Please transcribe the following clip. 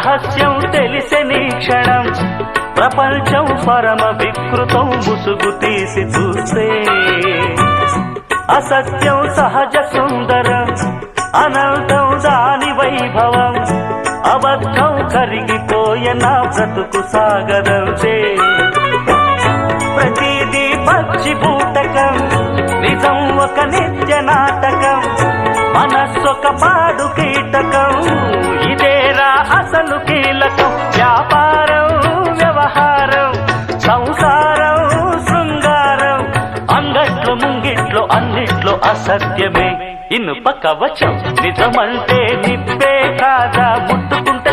రహస్యం తెలిసెని క్షణం ప్రపంచం పరమ వికృతం ముసుగు తీసి చూస్తే అసత్యం సహజ సుందరం అనంతం దాని వైభవం అబద్ధం కరిగిపోయే నా బ్రతుకు సాగరంతే ప్రతిదీ పచ్చి బూటకం నిజం ఒక నిత్య నాటకం మనస్సొక పాడు కీటకం ఇదేరా అసలు కీలకం వ్యాపారం వ్యవహారం సంసారం శృంగారం అంగట్లో ముంగిట్లో అన్నిట్లో అసత్యమే ఇనుప కవచం నిజమంటే నిప్పే కాదా ముట్టుకుంటే